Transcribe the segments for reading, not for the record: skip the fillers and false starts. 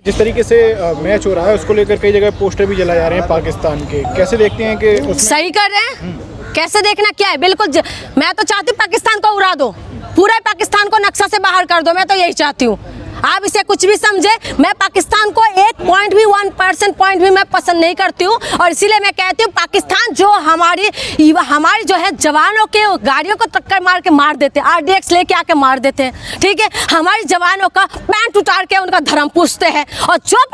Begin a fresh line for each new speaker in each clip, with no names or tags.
जिस तरीके से मैच हो रहा है उसको लेकर कई जगह पोस्टर भी जलाए जा रहे हैं पाकिस्तान के, कैसे देखते हैं कि
सही कर रहे हैं? कैसे देखना क्या है, बिल्कुल मैं तो चाहती हूँ पाकिस्तान को उड़ा दो, पूरे पाकिस्तान को नक्शा से बाहर कर दो, मैं तो यही चाहती हूँ। आप इसे कुछ भी समझे, मैं पाकिस्तान को 1% पॉइंट भी मैं पसंद नहीं करती हूँ। और इसीलिए मैं कहती हूँ पाकिस्तान जो हमारी जो है जवानों के गाड़ियों को टक्कर मार के मार देते हैं, RDX लेके आके मार देते हैं, ठीक है, हमारी जवानों का पैंट उतार के उनका धर्म पूछते हैं। और जो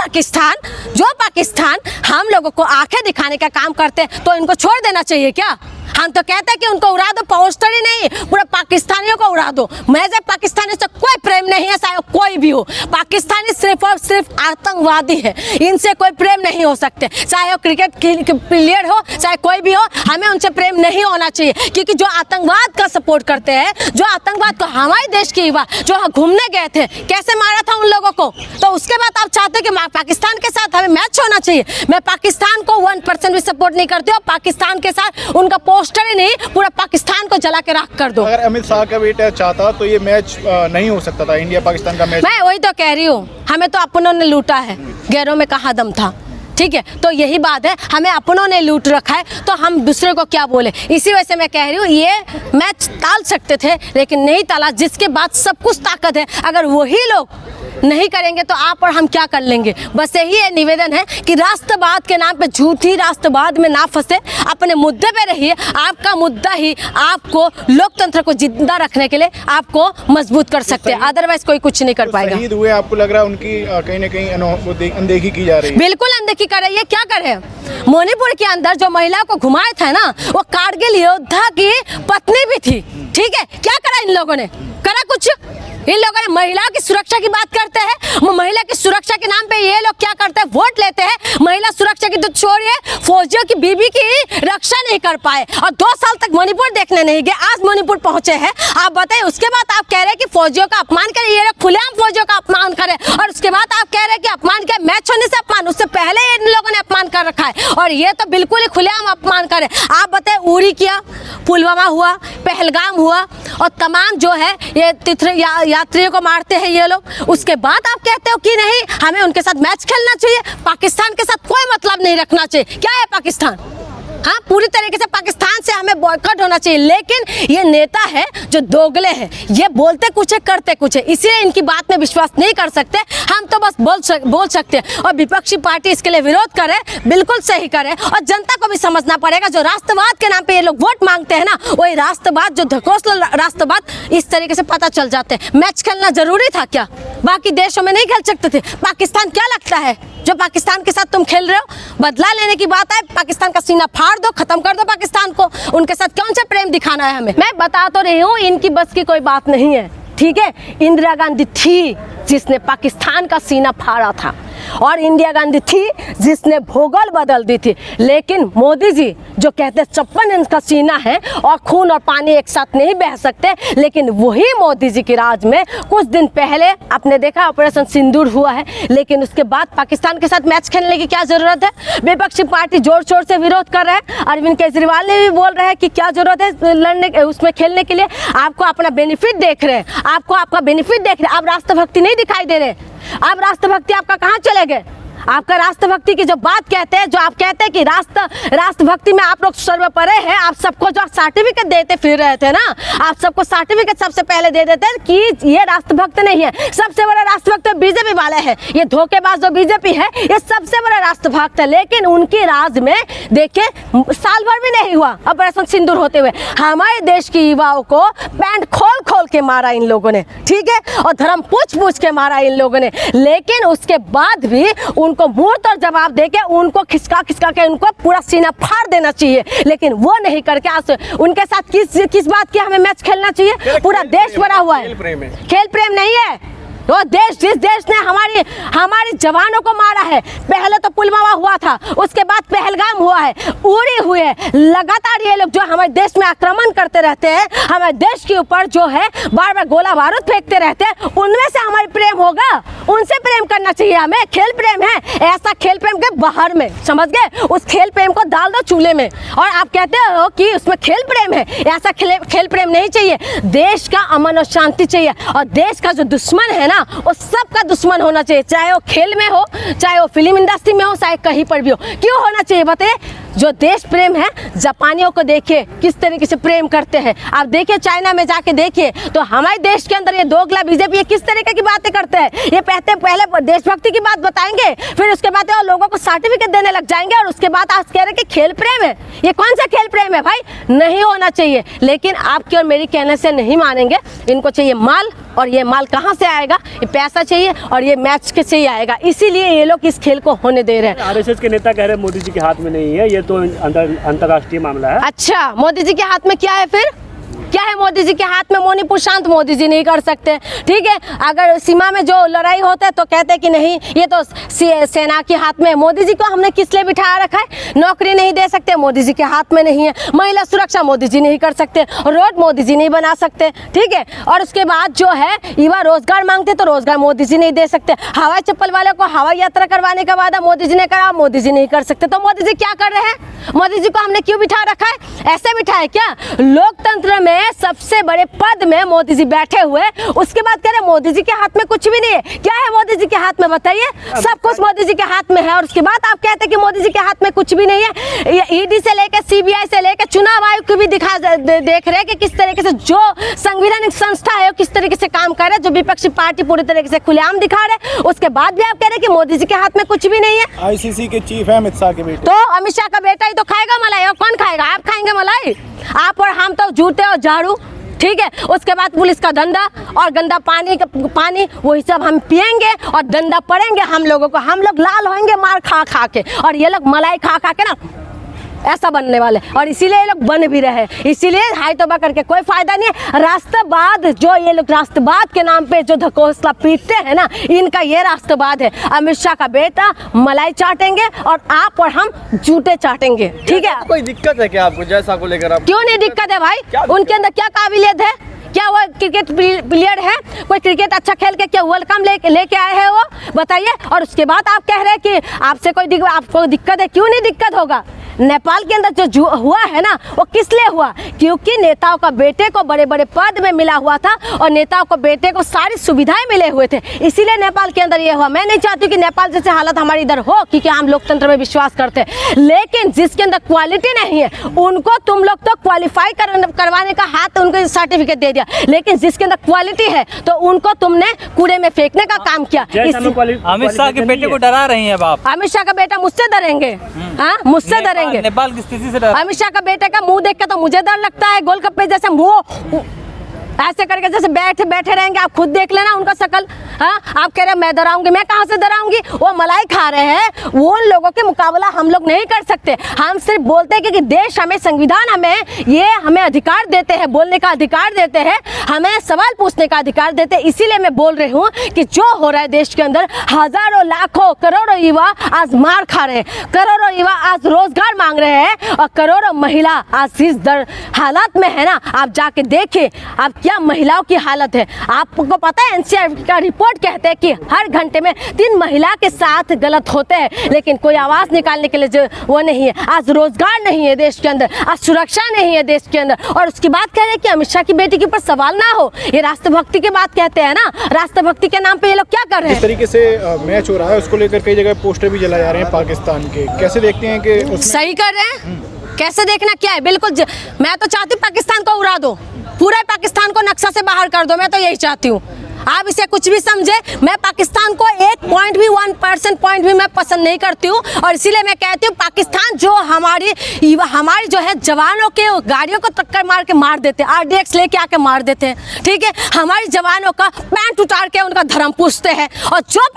पाकिस्तान हम लोगों को आंखें दिखाने का काम करते हैं, तो इनको छोड़ देना चाहिए क्या? हम तो कहते हैं कि उनको उड़ा दो, पोस्टर ही नहीं पूरे पाकिस्तानियों को उड़ा दो। मुझे पाकिस्तानी से कोई प्रेम नहीं है, चाहे कोई भी हो। पाकिस्तानी सिर्फ और सिर्फ आतंकवादी है, इनसे कोई प्रेम नहीं हो सकते, चाहे वो क्रिकेट प्लेयर हो, चाहे कोई भी हो, हमें उनसे प्रेम नहीं होना चाहिए। क्योंकि जो आतंकवाद का सपोर्ट करते हैं, जो आतंकवाद को हमारे देश के युवा जो घूमने गए थे, कैसे मारा था उन लोगों को, तो उसके बाद आप चाहते हैं कि पाकिस्तान के साथ हमें मैच होना चाहिए। मैं पाकिस्तान को 1% भी सपोर्ट नहीं करती हूँ। पाकिस्तान के साथ उनका पोस्टर ही नहीं, पूरा पाकिस्तान को जला के राख कर दो।
अगर अमित शाह का बेटा चाहता तो ये मैच नहीं हो सकता था, इंडिया पाकिस्तान का मैच।
मैं वही तो कह रही हूँ, हमें तो अपनों ने लूटा है, गैरों में कहाँ दम था, ठीक है। तो यही बात है, हमें अपनों ने लूट रखा है, तो हम दूसरे को क्या बोले। इसी वजह से मैं कह रही हूँ ये मैच टाल सकते थे, लेकिन नहीं टाला, जिसके बाद सब कुछ ताकत है। अगर वही लोग नहीं करेंगे तो आप और हम क्या कर लेंगे। बस यही है निवेदन है कि राष्ट्रवाद के नाम पे झूठी राष्ट्रवाद में ना फंसे, अपने मुद्दे पे रहिए। आपका मुद्दा ही आपको लोकतंत्र को जिंदा रखने के लिए आपको मजबूत कर सकते हैं, अदरवाइज कोई कुछ नहीं कर पाएगा।
शहीद हुए, आपको लग रहा है उनकी कहीं ना कहीं अनदेखी की जा रही है?
बिल्कुल अनदेखी कर रही है। क्या करे, मणिपुर के अंदर जो महिला को घुमाया था ना, वो कारगिल योद्धा की पत्नी भी थी, ठीक है। क्या करा इन लोगों ने? करा कुछ? इन लोगों ने महिलाओं की सुरक्षा की बात करते हैं, महिला की सुरक्षा के नाम पे ये लोग क्या करते हैं, वोट लेते हैं। महिला सुरक्षा की तो छोड़िए, फौजियों की बीबी की रक्षा नहीं कर पाए और 2 साल तक मणिपुर देखने नहीं गए, आज मणिपुर पहुंचे हैं। आप बताइए, उसके बाद आप कह रहे हैं कि फौजियों का अपमान करें, ये लोग खुलेआम फौजियों का अपमान करें, और उसके बाद आप कह रहे हैं कि अपमान क्या, मैच होने से अपमान, उससे पहले इन लोगों ने अपमान कर रखा है, और ये तो बिल्कुल ही खुलेआम अपमान करे। आप बताए, उरी किया, पुलवामा हुआ, पहलगाम हुआ, और तमाम जो है ये यात्रियों को मारते हैं ये लोग। उसके बाद आप कहते हो कि नहीं, हमें उनके साथ मैच खेलना चाहिए, पाकिस्तान के साथ कोई मतलब नहीं रखना चाहिए। क्या है पाकिस्तान? हाँ, पूरी तरीके से पाकिस्तान से हमें बॉयकॉट होना चाहिए। लेकिन ये नेता है जो दोगले हैं, ये बोलते कुछ है करते कुछ है, इसलिए इनकी बात में विश्वास नहीं कर सकते। हम तो बस बोल सकते हैं, और विपक्षी पार्टी इसके लिए विरोध करे, बिल्कुल सही करे। और जनता को भी समझना पड़ेगा, जो राष्ट्रवाद के नाम पे ये लोग वोट मांगते हैं ना, वही राष्ट्रवाद, जो ढकोसला राष्ट्रवाद, इस तरीके से पता चल जाते हैं। मैच खेलना जरूरी था क्या? बाकी देशों में नहीं खेल सकते थे? पाकिस्तान क्या लगता है जो पाकिस्तान के साथ तुम खेल रहे हो? बदला लेने की बात है, पाकिस्तान का सीना फाड़ दो, खत्म कर दो पाकिस्तान को। उनके साथ कौन सा प्रेम दिखाना है हमें? मैं बता तो रही हूँ, इनकी बस की कोई बात नहीं है, ठीक है। इंदिरा गांधी थी जिसने पाकिस्तान का सीना फाड़ा था, और इंदिरा गांधी थी जिसने भूगोल बदल दी थी। लेकिन मोदी जी जो कहते हैं 56 इंच का सीना है और खून और पानी एक साथ नहीं बह सकते, लेकिन वही मोदी जी के राज में कुछ दिन पहले आपने देखा ऑपरेशन सिंदूर हुआ है, लेकिन उसके बाद पाकिस्तान के साथ मैच खेलने की क्या जरूरत है? विपक्षी पार्टी जोर शोर से विरोध कर रहे हैं, अरविंद केजरीवाल ने भी बोल रहे हैं कि क्या जरूरत है लड़ने उसमें खेलने के लिए। आपको अपना बेनिफिट देख रहे हैं, आपको आपका बेनिफिट देख रहे हैं, आप राष्ट्रभक्ति नहीं दिखाई दे रहे। अब राष्ट्रभक्ति आपका कहाँ चले गए? आपका राष्ट्रभक्ति की जो बात कहते हैं, जो आप कहते हैं कि राष्ट्रभक्ति में आप लोग सर्वोपरि है, आप सबको जो सर्टिफिकेट देते फिर रहे थे ना, आप सबको सर्टिफिकेट सबसे पहले दे देते हैं कि ये राष्ट्रभक्त नहीं है। सबसे बड़ा राष्ट्रभक्त तो बीजेपी वाले है, ये धोखेबाज जो बीजेपी है, ये सबसे बड़ा राष्ट्रभक्त है। लेकिन उनके राज में देखिए साल भर भी नहीं हुआ ऑपरेशन सिंदूर होते हुए, हमारे देश के युवाओं को पैंट खोल के मारा इन लोगों ने, ठीक है, और धर्म पूछ के मारा इन लोगों ने। लेकिन उसके बाद भी उनको मुंह तो जवाब देके उनको खिसका के उनको पूरा सीना फाड़ देना चाहिए, लेकिन वो नहीं करके आज उनके साथ किस बात की हमें मैच खेलना चाहिए? पूरा देश भरा हुआ है, खेल प्रेम नहीं है। वो देश, जिस देश ने हमारी जवानों को मारा है, पहले तो पुलवामा हुआ था, उसके बाद पहलगाम हुआ है, उरी हुई है, लगातार ये लोग जो हमारे देश में आक्रमण करते रहते हैं, हमारे देश के ऊपर जो है बार बार गोला बारूद फेंकते रहते हैं, उनमें से हमारी प्रेम होगा? उनसे प्रेम करना चाहिए हमें। खेल प्रेम है, ऐसा खेल प्रेम के बाहर में, समझ गए? उस खेल प्रेम को डाल दो चूल्हे में, और आप कहते हो कि उसमें खेल प्रेम है। ऐसा खेल प्रेम नहीं चाहिए। देश का अमन और शांति चाहिए, और देश का जो दुश्मन है ना, वो सबका दुश्मन होना चाहिए, चाहे वो खेल खेल में हो, चाहे वो फिल्म इंडस्ट्री में हो, चाहे कहीं पर भी हो। क्यों होना चाहिए बताइए? जो देश प्रेम है, जापानियों को देखिए किस तरीके से प्रेम करते हैं। आप देखिए चाइना में जाके देखिए तो हमारे देश के अंदर ये दोगला बीजेपी ये किस तरीके की बातें करते हैं। ये पहले देशभक्ति की बात बताएंगे, फिर उसके बाद वो लोगों को सर्टिफिकेट देने लग जाएंगे, और उसके बाद आप कह रहे हैं कि खेल प्रेम है। ये कौन सा खेल प्रेम है भाई? नहीं होना चाहिए। लेकिन आपके और मेरी कहने से नहीं मानेंगे। इनको चाहिए माल, और ये माल कहाँ से आएगा? ये पैसा चाहिए, और ये मैच के से ही आएगा। इसीलिए ये लोग इस खेल को होने दे रहे हैं।
आरएसएस के नेता कह रहे हैं मोदी जी के हाथ में नहीं है, ये तो अंतर्राष्ट्रीय मामला है।
अच्छा, मोदी जी के हाथ में क्या है फिर? क्या है मोदी जी के हाथ में? मणिपुर शांत मोदी जी नहीं कर सकते, ठीक है। अगर सीमा में जो लड़ाई होता है तो कहते हैं कि नहीं ये तो सेना के हाथ में है। मोदी जी को हमने किस लिए बिठाया रखा है? नौकरी नहीं दे सकते, मोदी जी के हाथ में नहीं है। महिला सुरक्षा मोदी जी नहीं कर सकते, रोड मोदी जी नहीं बना सकते, ठीक है। और उसके बाद जो है युवा रोजगार मांगते तो रोजगार मोदी जी नहीं दे सकते। हवाई चप्पल वाले को हवाई यात्रा करवाने का वादा मोदी जी ने करा, मोदी जी नहीं कर सकते। तो मोदी जी क्या कर रहे हैं? मोदी जी को हमने क्यों बिठा रखा है? ऐसे बिठाए क्या? लोकतंत्र में सबसे बड़े पद में मोदी जी बैठे हुए, उसके बाद कह रहे मोदी जी के हाथ में कुछ भी नहीं है। क्या है मोदी जी के हाथ में बताइए? सब कुछ मोदी जी के हाथ में है, और उसके बाद आप कहते हैं कि मोदी जी के हाथ में कुछ भी नहीं है। ईडी से लेकर सीबीआई से लेकर चुनाव आयोग को भी देख रहे हैं कि किस तरीके से जो संवैधानिक संस्था है वो किस तरीके से काम कर रहे हैं, जो विपक्षी पार्टी पूरी तरीके से खुलेआम दिखा रहे हैं। उसके बाद भी आप कह रहे हैं कि मोदी जी के हाथ में कुछ भी नहीं है।
आईसीसी के चीफ है अमित शाह के बेटे।
तो अमित शाह का बेटा ही तो खाएगा मलाई, और कौन खाएगा? आप खाएंगे मलाई? आप और हम तो जूते और झाड़ू, ठीक है। उसके बाद पुलिस का धंधा और गंदा पानी वही सब हम पिएंगे, और धंधा पड़ेंगे हम लोगों को। हम लोग लाल होंगे मार खा खा के, और ये लोग मलाई खा खा के ना ऐसा बनने वाले, और इसीलिए ये लोग बन भी रहे। इसीलिए हाय तौबा करके कोई फायदा नहीं है। राष्ट्रवाद जो ये लोग राष्ट्रवाद के नाम पे जो धकोसला पीटते हैं ना, इनका ये राष्ट्रवाद है। अमित शाह का बेटा मलाई चाटेंगे और आप और हम जूते चाटेंगे, ठीक है।
कोई दिक्कत है क्या आपको जैसा को लेकर? आप
क्यों नहीं दिक्कत है भाई? उनके अंदर क्या काबिलियत है? क्या वो क्रिकेट प्लेयर है? कोई क्रिकेट अच्छा खेल के क्या वर्ल्ड कप लेके आए हैं वो? बताइए। और उसके बाद आप कह रहे हैं कि आपसे आपको दिक्कत है। क्यों नहीं दिक्कत होगा? नेपाल के अंदर जो हुआ है ना, वो किस लिए हुआ? क्योंकि नेताओं का बेटे को बड़े बड़े पद में मिला हुआ था, और नेताओं को बेटे को सारी सुविधाएं मिले हुए थे, इसीलिए नेपाल के अंदर ये हुआ। मैं नहीं चाहती कि नेपाल जैसे हालत हमारे इधर हो, क्योंकि हम लोकतंत्र में विश्वास करते हैं। लेकिन जिसके अंदर क्वालिटी नहीं है उनको तुम लोग तो क्वालिफाई करवाने का हाथ उनको सर्टिफिकेट दे दिया, लेकिन जिसके अंदर क्वालिटी है तो उनको तुमने कूड़े में फेंकने का काम किया।
अमित शाह के बेटे को डरा रही हैं आप?
अमित शाह का बेटा मुझसे डरेंगे? हाँ, मुझसे डरेंगे?
नेपाल की स्थिति से डर।
अमित शाह का बेटे का मुंह देख के तो मुझे डर लगता है। गोलगप्पे जैसे मुंह ऐसे करके जैसे बैठे रहेंगे। आप खुद देख लेना उनका शकल। हाँ, आप कह रहे मैं डराऊंगी? मैं कहाँ से डराऊंगी? वो मलाई खा रहे हैं, वो लोगों के मुकाबला हम लोग नहीं कर सकते। हम सिर्फ बोलते हैं कि देश हमें, संविधान हमें अधिकार देते हैं, बोलने का अधिकार देते हैं, हमें सवाल पूछने का अधिकार देते हैं। इसीलिए मैं बोल रही हूँ कि जो हो रहा है देश के अंदर, हजारों लाखों करोड़ों युवा आज मार खा रहे हैं, करोड़ों युवा आज रोजगार मांग रहे हैं, और करोड़ों महिला आज इस हालात में है ना। आप जाके देखिए आप क्या महिलाओं की हालत है। आपको पता है एनसीआर का रिपोर्ट कहते हैं कि हर घंटे में 3 महिला के साथ गलत होते हैं, लेकिन कोई आवाज निकालने के लिए जो वो नहीं है। आज रोजगार नहीं है देश के अंदर, आज सुरक्षा नहीं है देश के अंदर, और उसकी बात कह रहे हैं कि अमित शाह की बेटी के ऊपर सवाल ना हो। ये राष्ट्रभक्ति की बात कहते हैं ना, राष्ट्रभक्ति के नाम पे ये लोग क्या कर रहे हैं?
इस तरीके से मैच हो रहा है, उसको लेकर कई जगह पोस्टर भी जलाए जा रहे हैं पाकिस्तान के। कैसे देखते हैं कि
सही कर रहे हैं? कैसे देखना क्या है? बिल्कुल मैं तो चाहती हूँ पाकिस्तान को उड़ा दो, पूरे पाकिस्तान को नक्शा से बाहर कर दो। मैं तो यही चाहती हूँ। आप इसे कुछ भी समझे, मैं पाकिस्तान को 1% पॉइंट भी मैं पसंद नहीं करती हूँ, और इसीलिए मैं कहती हूँ पाकिस्तान जो हमारी जो है जवानों के गाड़ियों को टक्कर मार के मार देते हैं, RDX लेके आके मार देते हैं, ठीक है। हमारी जवानों का पैंट उतार के उनका धर्म पूछते हैं, और जो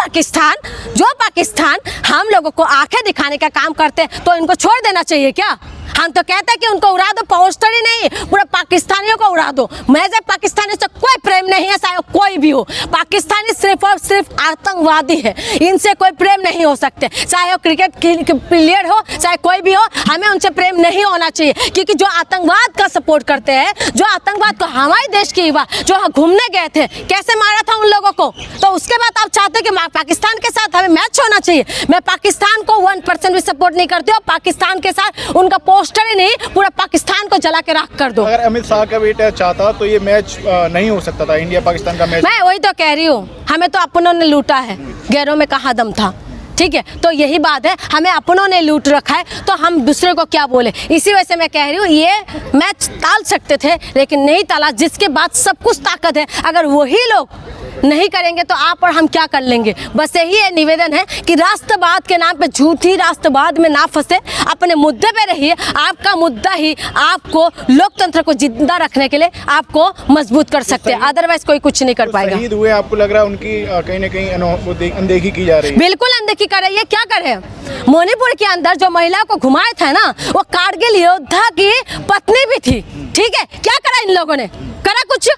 पाकिस्तान हम लोगों को आंखें दिखाने का काम करते हैं, तो इनको छोड़ देना चाहिए क्या? हम तो कहते हैं कि उनको उड़ा दो, पोस्टर ही नहीं पूरे पाकिस्तानियों को उड़ा दो। मुझे पाकिस्तानी से कोई प्रेम नहीं है, चाहे कोई भी हो। पाकिस्तानी सिर्फ और सिर्फ आतंकवादी है, इनसे कोई प्रेम नहीं हो सकते। चाहे वो क्रिकेट प्लेयर हो, चाहे कोई भी हो, हमें उनसे प्रेम नहीं होना चाहिए। क्योंकि जो आतंकवाद का सपोर्ट करते हैं, जो आतंकवाद को हमारे देश के युवा जो घूमने गए थे, कैसे मारा था उन लोगों को, तो उसके बाद आप चाहते हैं कि पाकिस्तान के साथ हमें मैच होना चाहिए। मैं पाकिस्तान को 1% भी सपोर्ट नहीं करती हूँ। पाकिस्तान के साथ उनका पोस्टर ही नहीं, पूरा पाकिस्तान को जला के राख कर दो।
अगर अमित शाह का बेटा चाहता तो ये मैच नहीं हो सकता था, इंडिया पाकिस्तान का मैच।
मैं वही तो कह रही हूँ, हमें तो अपनों ने लूटा है, गैरों में कहाँ दम था। ठीक है, तो यही बात है, हमें अपनों ने लूट रखा है, तो हम दूसरे को क्या बोले। इसी वजह से मैं कह रही हूँ ये मैच टाल सकते थे लेकिन नहीं टाला, जिसके बाद सब कुछ ताकत है। अगर वही लोग नहीं करेंगे तो आप और हम क्या कर लेंगे। बस यही है निवेदन है कि राष्ट्रवाद के नाम पे झूठी राष्ट्रवाद में ना फंसे, अपने मुद्दे पे रहिए। आपका मुद्दा ही आपको लोकतंत्र को जिंदा रखने के लिए आपको मजबूत कर सकते हैं, अदरवाइज कोई कुछ नहीं कर पाएगा।
शहीद हुए, आपको लग रहा है उनकी कहीं ना कहीं अनदेखी की जा रही है?
बिल्कुल अनदेखी कर रही है। क्या कर रहे हैं, मणिपुर के अंदर जो महिला को घुमाया था ना, वो कारगिल योद्धा की पत्नी भी थी। ठीक है, क्या करा इन लोगों ने, करा कुछ?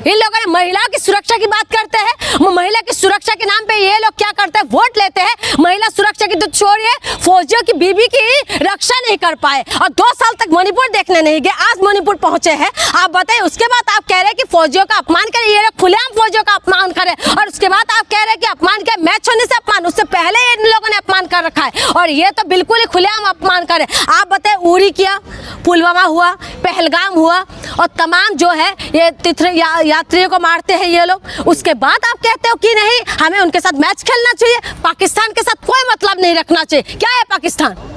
इन लोगों ने महिलाओं की सुरक्षा की बात करते हैं, महिला की सुरक्षा के नाम पे ये लोग क्या करते हैं, वोट लेते हैं। महिला सुरक्षा की तो छोड़िए, फौजियों की बीबी की रक्षा नहीं कर पाए और 2 साल तक मणिपुर देखने नहीं गए, आज मणिपुर पहुंचे हैं। आप बताइए, उसके बाद आप कह रहे हैं कि फौजियों का अपमान करें, ये लोग खुलेआम फौजियों का अपमान करें, और उसके बाद आप कह रहे हैं कि अपमान क्या, मैच होने से अपमान, उससे पहले इन लोगों ने अपमान कर रखा है और ये तो बिल्कुल ही खुलेआम अपमान करें। आप बताए, उरी किया, पुलवामा हुआ, पहलगाम हुआ और तमाम जो है ये यात्रियों को मारते हैं ये लोग, उसके बाद आप कहते हो कि नहीं हमें उनके साथ मैच खेलना चाहिए, पाकिस्तान के साथ कोई मतलब नहीं रखना चाहिए। क्या है पाकिस्तान?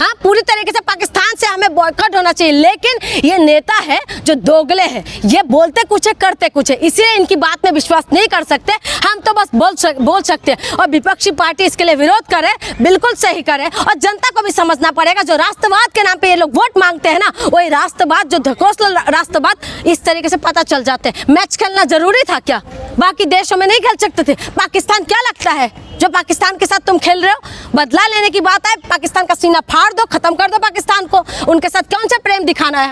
हाँ, पूरी तरीके से पाकिस्तान से हमें बॉयकॉट होना चाहिए। लेकिन ये नेता है जो दोगले हैं, ये बोलते कुछ है करते कुछ है, इसलिए इनकी बात में विश्वास नहीं कर सकते। हम तो बस बोल सकते हैं और विपक्षी पार्टी इसके लिए विरोध करे, बिल्कुल सही करे और जनता को भी समझना पड़ेगा जो राष्ट्रवाद के नाम पे ये लोग वोट मांगते हैं ना, वही राष्ट्रवाद जो ढकोसला राष्ट्रवाद इस तरीके से पता चल जाते हैं। मैच खेलना जरूरी था क्या? बाकी देशों में नहीं खेल सकते थे? पाकिस्तान क्या लगता है जो पाकिस्तान के साथ तुम खेल रहे हो? बदला लेने की बात है, पाकिस्तान का सीना फाड़ दो, खत्म कर दो पाकिस्तान को, उनके साथ कौन सा प्रेम दिखाना है?